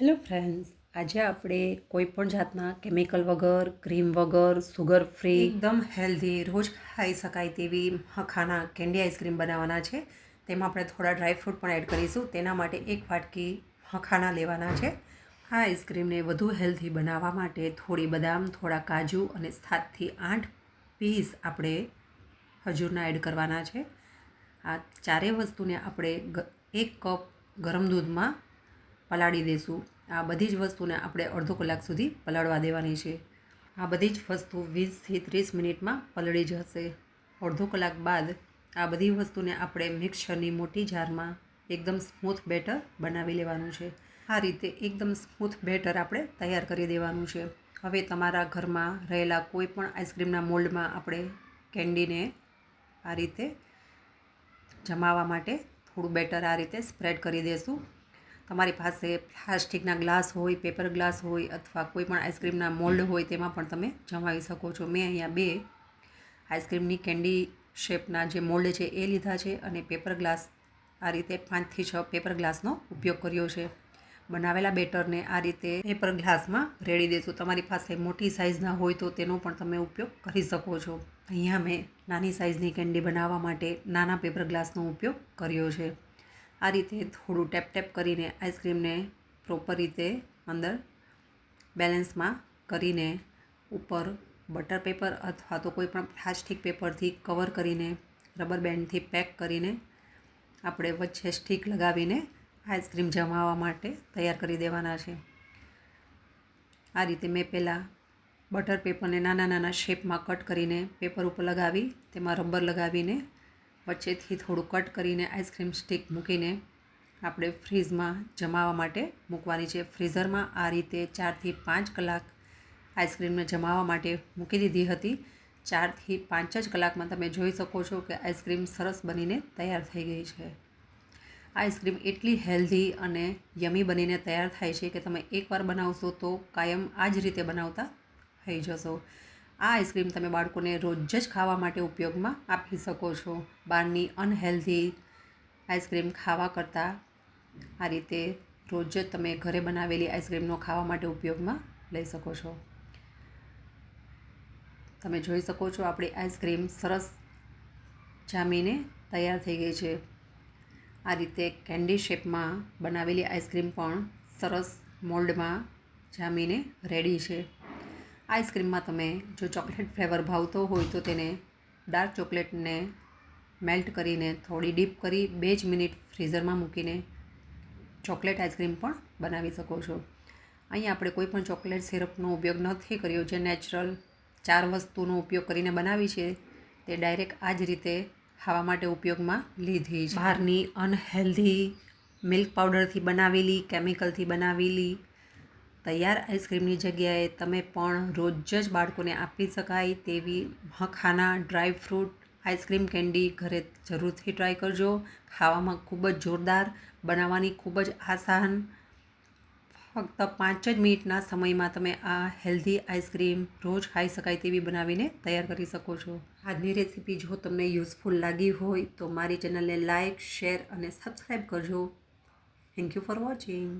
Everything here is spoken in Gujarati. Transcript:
હેલો ફ્રેન્ડ્સ, આજે આપણે કોઈપણ જાતના કેમિકલ વગર, ક્રીમ વગર, સુગર ફ્રી, એકદમ હેલ્ધી, રોજ ખાઈ શકાય તેવી મખાના કેન્ડી આઈસ્ક્રીમ બનાવવાના છે. તેમાં આપણે થોડા ડ્રાયફ્રૂટ પણ એડ કરીશું. તેના માટે એક વાટકી મખાના લેવાના છે. આ આઈસ્ક્રીમને વધુ હેલ્ધી બનાવવા માટે થોડી બદામ, થોડા કાજુ અને 7થી 8 પીસ આપણે ખજૂરના એડ કરવાના છે. આ ચારેય વસ્તુને આપણે 1 કપ ગરમ દૂધમાં પલાળી દઈશું. આ બધી જ વસ્તુને આપણે અડધો કલાક સુધી પલાળવા દેવાની છે. આ બધી જ વસ્તુ 20થી 30 મિનિટમાં પલળી જશે. અડધો કલાક બાદ આ બધી વસ્તુને આપણે મિક્સરની મોટી જારમાં એકદમ સ્મૂથ બેટર બનાવી લેવાનું છે. આ રીતે એકદમ સ્મૂથ બેટર આપણે તૈયાર કરી દેવાનું છે. હવે તમારા ઘરમાં રહેલા કોઈ પણ આઈસ્ક્રીમના મોલ્ડમાં આપણે કેન્ડીને આ રીતે જમાવવા માટે થોડું બેટર આ રીતે સ્પ્રેડ કરી દઈશું. તમારી પાસે પ્લાસ્ટિકના ગ્લાસ હોય, પેપર ગ્લાસ હોય અથવા કોઈ પણ આઈસ્ક્રીમના મોલ્ડ હોય તેમાં પણ તમે જમાવી શકો છો. મેં અહીંયા 2 આઈસ્ક્રીમની કેન્ડી શેપના જે મોલ્ડ છે એ લીધા છે અને પેપર ગ્લાસ આ રીતે 5થી 6 પેપર ગ્લાસનો ઉપયોગ કર્યો છે. બનાવેલા બેટરને આ રીતે પેપર ગ્લાસમાં રેડી દઈશું. તમારી પાસે મોટી સાઇઝના હોય તો તેનો પણ તમે ઉપયોગ કરી શકો છો. અહીંયા મેં નાની સાઇઝની કેન્ડી બનાવવા માટે નાના પેપર ગ્લાસનો ઉપયોગ કર્યો છે. આ રીતે થોડું ટેપ કરીને આઈસ્ક્રીમને પ્રોપર રીતે અંદર બેલેન્સમાં કરીને ઉપર બટર પેપર અથવા તો કોઈ પણ પ્લાસ્ટિક પેપરથી કવર કરીને રબર બેન્ડથી પેક કરીને આપણે વચ્ચે સ્ટીક લગાવીને આઈસ્ક્રીમ જમાવવા માટે તૈયાર કરી દેવાના છે. આ રીતે મેં પહેલાં બટર પેપરને નાના નાના શેપમાં કટ કરીને પેપર ઉપર લગાવી તેમાં રબર લગાવીને વચ્ચેથી થોડું કટ કરીને આઈસ્ક્રીમ સ્ટીક મૂકીને આપણે ફ્રીઝમાં જમાવવા માટે મૂકવાની છે. ફ્રીઝરમાં આ રીતે 4થી 5 કલાક આઈસ્ક્રીમને જમાવવા માટે મૂકી દીધી હતી. 4થી 5 જ કલાકમાં તમે જોઈ શકો છો કે આઈસ્ક્રીમ સરસ બનીને તૈયાર થઈ ગઈ છે. આઈસ્ક્રીમ એટલી હેલ્ધી અને યમી બનીને તૈયાર થાય છે કે તમે એકવાર બનાવશો તો કાયમ આ જ રીતે બનાવતા થઈ જશો. આ આઈસ્ક્રીમ તમે બાળકોને રોજ જ ખાવા માટે ઉપયોગમાં આપી શકો છો. બહારની અનહેલ્ધી આઈસ્ક્રીમ ખાવા કરતાં આ રીતે રોજ જ તમે ઘરે બનાવેલી આઈસ્ક્રીમનો ખાવા માટે ઉપયોગમાં લઈ શકો છો. તમે જોઈ શકો છો આપણી આઈસ્ક્રીમ સરસ જામીને તૈયાર થઈ ગઈ છે. આ રીતે કેન્ડી શેપમાં બનાવેલી આઈસ્ક્રીમ પણ સરસ મોલ્ડમાં જામીને રેડી છે. આઈસ્ક્રીમમાં તમે જો ચોકલેટ ફ્લેવર ભાવતો હોય તો તેને ડાર્ક ચોકલેટને મેલ્ટ કરીને થોડી ડીપ કરી 2 જ મિનિટ ફ્રીઝરમાં મૂકીને ચોકલેટ આઈસ્ક્રીમ પણ બનાવી શકો છો. અહીં આપણે કોઈ પણ ચોકલેટ સિરપનો ઉપયોગ નથી કર્યો. જે નેચરલ 4 વસ્તુનો ઉપયોગ કરીને બનાવી છે તે ડાયરેક્ટ આ જ રીતે ખાવા માટે ઉપયોગમાં લીધી છે. બહારની અનહેલ્ધી મિલ્ક પાવડરથી બનાવેલી, કેમિકલથી બનાવેલી તૈયાર આઈસ્ક્રીમની જગ્યાએ તમે પણ રોજ જ બાળકોને આપી શકાય તેવી મખાના ડ્રાયફ્રૂટ આઈસ્ક્રીમ કેન્ડી ઘરે જરૂરથી ટ્રાય કરજો. ખાવામાં ખૂબ જ જોરદાર, બનાવવાની ખૂબ જ આસાન. ફક્ત 5 જ મિનિટના સમયમાં તમે આ હેલ્ધી આઈસ્ક્રીમ રોજ ખાઈ શકાય તેવી બનાવીને તૈયાર કરી શકો છો. આજની રેસીપી જો તમને યુઝફુલ લાગી હોય તો મારી ચેનલને લાઇક, શેર અને સબસ્ક્રાઈબ કરજો. Thank you for watching.